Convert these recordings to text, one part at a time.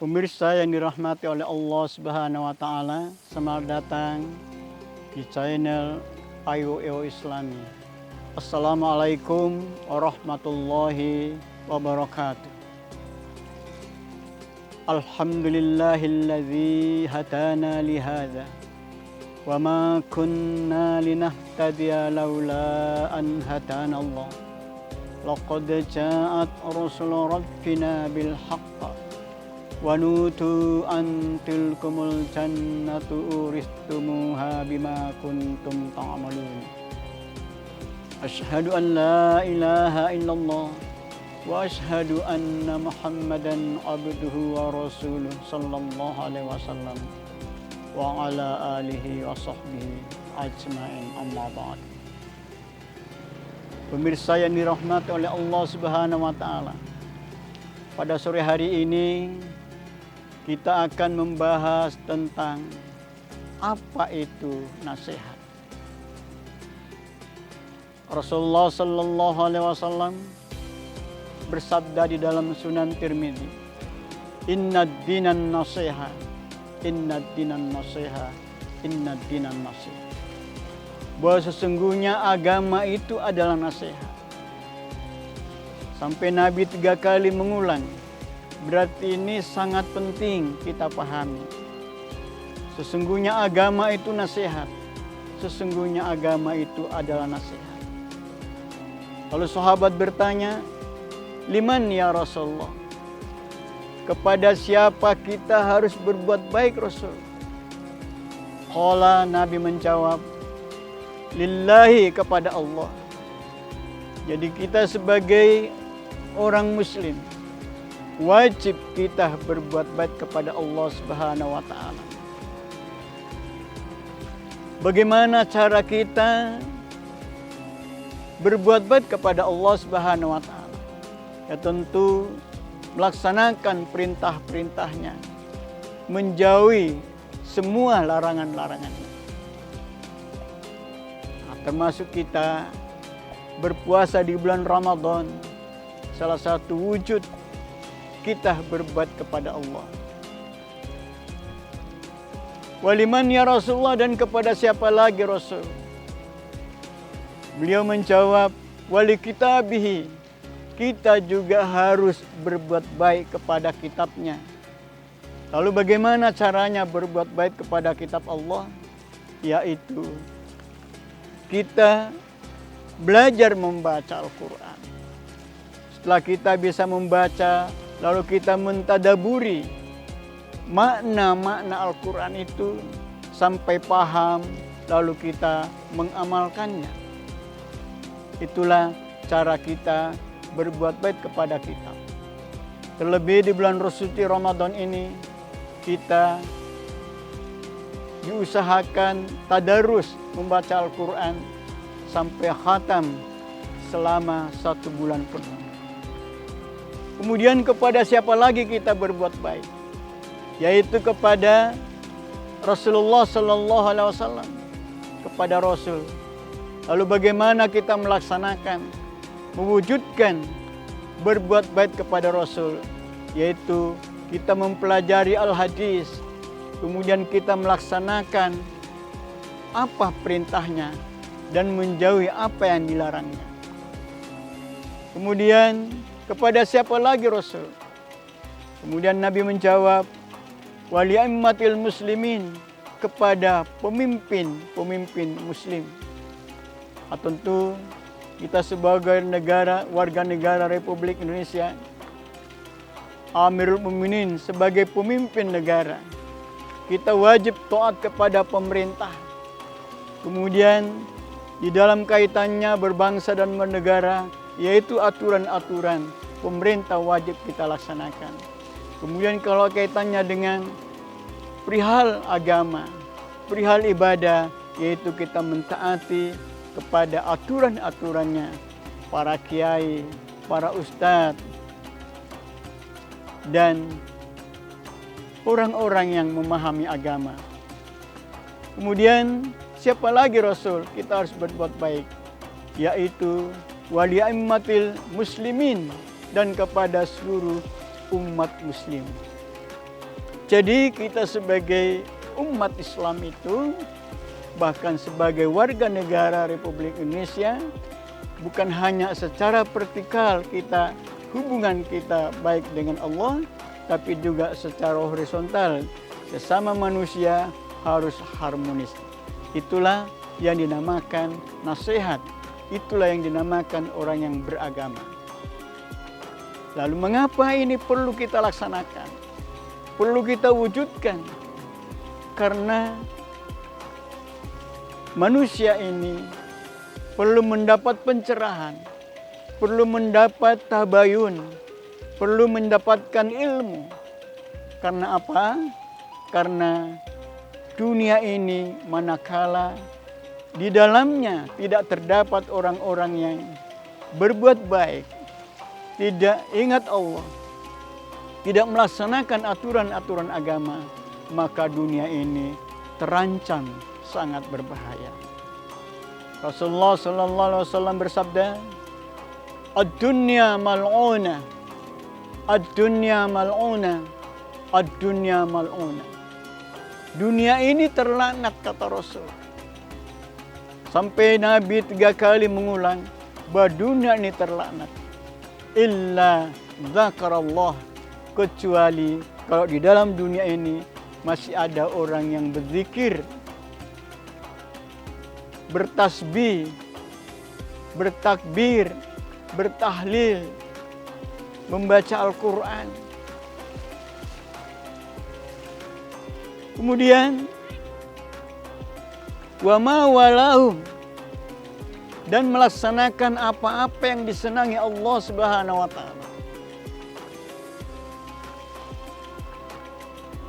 Pemirsa yang dirahmati oleh Allah Subhanahu wa taala, selamat datang di channel IOEO Islami. Assalamualaikum warahmatullahi wabarakatuh. Alhamdulillahilladzi hadana lihadza wa ma kunna linahtadiya laula an hadana Allah. Laqad ja'at rusulu rabbina bil haqq wa nutu an tilkumul jannatu uristumuha bima kuntum ta'malun. Asyhadu an la ilaha illallah wa asyhadu anna Muhammadan abduhu wa rasuluh sallallahu alaihi wasallam wa ala alihi wa sahbihi ajma'in, amma ba'd. Pemirsa yang dirahmati oleh Allah Subhanahu wa taala, pada sore hari ini kita akan membahas tentang apa itu nasihat. Rasulullah sallallahu alaihi wasallam bersabda di dalam Sunan Tirmidzi, "Innad dinan nasiha, innad dinan nasiha, innad dinan nasiha." Bahwa sesungguhnya agama itu adalah nasihat. Sampai Nabi 3 kali mengulang. Berarti ini sangat penting kita pahami. Sesungguhnya agama itu nasihat. Sesungguhnya agama itu adalah nasihat. Lalu sahabat bertanya, "Liman ya Rasulullah?" Kepada siapa kita harus berbuat baik, Rasul? Qala, Nabi menjawab, lillahi, kepada Allah. Jadi kita sebagai orang muslim wajib kita berbuat baik kepada Allah Subhanahu wa taala. Bagaimana cara kita berbuat baik kepada Allah Subhanahu wa taala? Ya tentu melaksanakan perintah-perintahnya, menjauhi semua larangan-larangannya. Termasuk kita berpuasa di bulan Ramadan, salah satu wujud kita berbuat kepada Allah. Waliman ya Rasulullah, dan kepada siapa lagi Rasul? Beliau menjawab, wali kitabihi, kita juga harus berbuat baik kepada kitabnya. Lalu bagaimana caranya berbuat baik kepada kitab Allah? Yaitu kita belajar membaca Al-Quran. Setelah kita bisa membaca, lalu kita mentadaburi makna-makna Al-Quran itu sampai paham, lalu kita mengamalkannya. Itulah cara kita berbuat baik kepada kitab. Terlebih di bulan suci Ramadan ini, kita diusahakan tadarus membaca Al-Quran sampai khatam selama 1 bulan penuh. Kemudian kepada siapa lagi kita berbuat baik? Yaitu kepada Rasulullah sallallahu alaihi wasallam, kepada Rasul. Lalu bagaimana kita melaksanakan, mewujudkan berbuat baik kepada Rasul? Yaitu kita mempelajari al-hadis, kemudian kita melaksanakan apa perintahnya dan menjauhi apa yang dilarangnya. Kemudian kepada siapa lagi Rasul? Kemudian Nabi menjawab, wali'immatil muslimin, kepada pemimpin muslim. Tentu kita sebagai warga negara Republik Indonesia, Amirul Mukminin sebagai pemimpin negara, kita wajib taat kepada pemerintah. Kemudian di dalam kaitannya berbangsa dan bernegara, yaitu aturan-aturan pemerintah wajib kita laksanakan. Kemudian kalau kaitannya dengan perihal agama, perihal ibadah, yaitu kita mentaati kepada aturan-aturannya para kiai, para ustadz, dan orang-orang yang memahami agama. Kemudian siapa lagi Rasul kita harus berbuat baik? Yaitu wali'immatil muslimin, dan kepada seluruh umat muslim. Jadi kita sebagai umat Islam itu, bahkan sebagai warga negara Republik Indonesia, bukan hanya secara vertikal hubungan kita baik dengan Allah, tapi juga secara horizontal. Sesama manusia harus harmonis. Itulah yang dinamakan nasihat. Itulah yang dinamakan orang yang beragama. Lalu mengapa ini perlu kita laksanakan? Perlu kita wujudkan? Karena manusia ini perlu mendapat pencerahan, perlu mendapat tabayun, perlu mendapatkan ilmu. Karena apa? Karena dunia ini manakala di dalamnya tidak terdapat orang-orang yang berbuat baik, tidak ingat Allah, tidak melaksanakan aturan-aturan agama, maka dunia ini terancam sangat berbahaya. Rasulullah sallallahu alaihi wasallam bersabda, "Ad-dunya mal'una, ad-dunya mal'una, ad-dunya mal'una." Dunia ini terlaknat, kata Rasul. Sampai Nabi 3 kali mengulang bahwa dunia ini terlaknat. Illa dzakarallah, kecuali kalau di dalam dunia ini masih ada orang yang berzikir, bertasbih, bertakbir, bertahlil, membaca Al-Quran. Kemudian wa ma walahum, dan melaksanakan apa-apa yang disenangi Allah Subhanahu wa taala.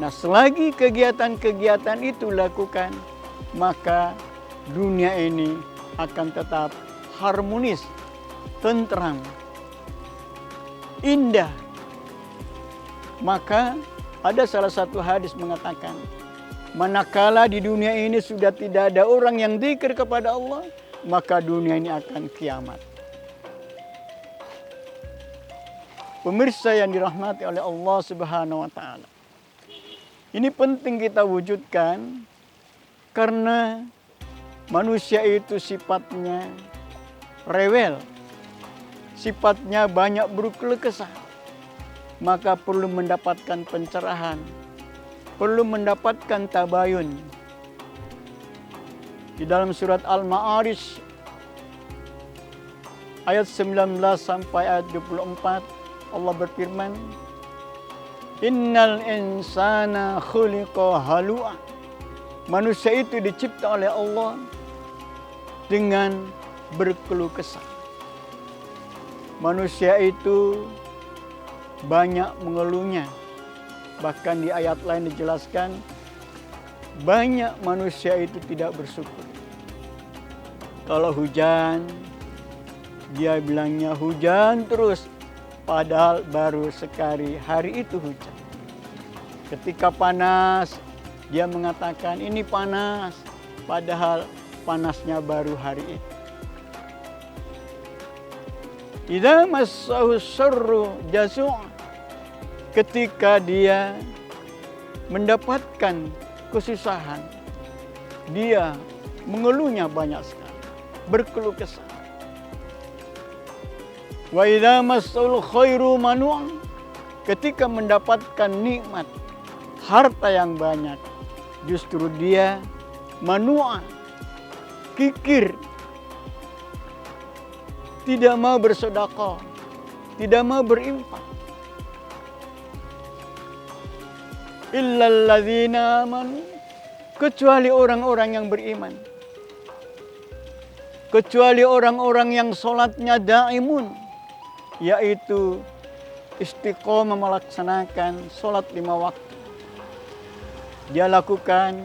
Nah, selagi kegiatan-kegiatan itu lakukan, maka dunia ini akan tetap harmonis, tentram, indah. Maka ada salah satu hadis mengatakan, manakala di dunia ini sudah tidak ada orang yang dzikir kepada Allah, maka dunia ini akan kiamat. Pemirsa yang dirahmati oleh Allah Subhanahu wa taala. Ini penting kita wujudkan karena manusia itu sifatnya rewel, sifatnya banyak berkeluh kesah. Maka perlu mendapatkan pencerahan, perlu mendapatkan tabayun. Di dalam surat Al-Ma'arij ayat 19 sampai ayat 24 Allah berfirman, Innal insana khuliqa halu'a. Manusia itu dicipta oleh Allah dengan berkeluh kesah. Manusia itu banyak mengeluhnya. Bahkan di ayat lain dijelaskan, banyak manusia itu tidak bersyukur. Kalau hujan, dia bilangnya hujan terus, padahal baru sekali hari itu hujan. Ketika panas, dia mengatakan ini panas, padahal panasnya baru hari itu. Idza massahu syarru jazua, ketika dia mendapatkan kesusahan, dia mengeluhnya banyak sekali, berkeluh kesah. Wa idza massal khairu manua, ketika mendapatkan nikmat, harta yang banyak, justru dia manua, kikir, tidak mau bersedekah, tidak mau berinfak. Illal ladzina amanu, kecuali orang-orang yang beriman. Kecuali orang-orang yang sholatnya daimun, yaitu istiqomah melaksanakan sholat 5 waktu. Dia lakukan,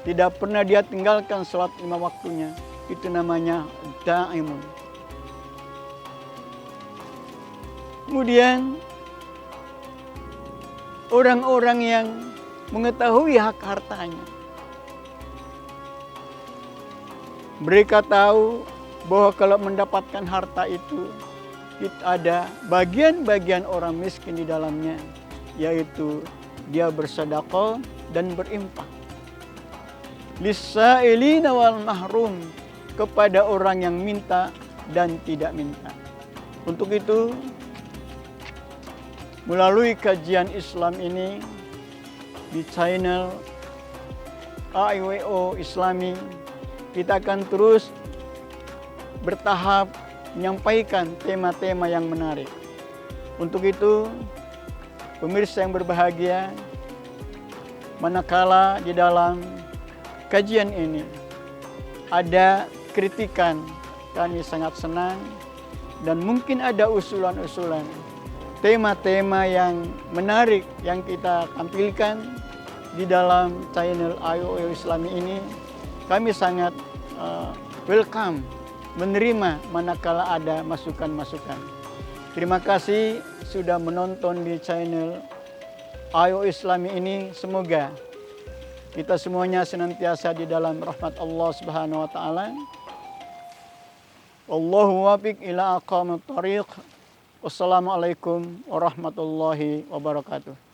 tidak pernah dia tinggalkan sholat 5 waktunya. Itu namanya daimun. Kemudian orang-orang yang mengetahui hak hartanya. Mereka tahu bahwa kalau mendapatkan harta itu ada bagian-bagian orang miskin di dalamnya, yaitu dia bersedekah dan berinfak. Lis-sa'ilina wal mahrum, kepada orang yang minta dan tidak minta. Untuk itu, melalui kajian Islam ini di channel AIWO Islami, kita akan terus bertahap menyampaikan tema-tema yang menarik. Untuk itu, pemirsa yang berbahagia, manakala di dalam kajian ini ada kritikan, kami sangat senang, dan mungkin ada usulan-usulan tema-tema yang menarik yang kita tampilkan di dalam channel AIWO Islami ini. Kami sangat welcome, menerima manakala ada masukan-masukan. Terima kasih sudah menonton di channel AIWO Islami ini. Semoga kita semuanya senantiasa di dalam rahmat Allah Subhanahu wa taala. Wallahu wafiq ila aqwamit thariq. Wassalamualaikum warahmatullahi wabarakatuh.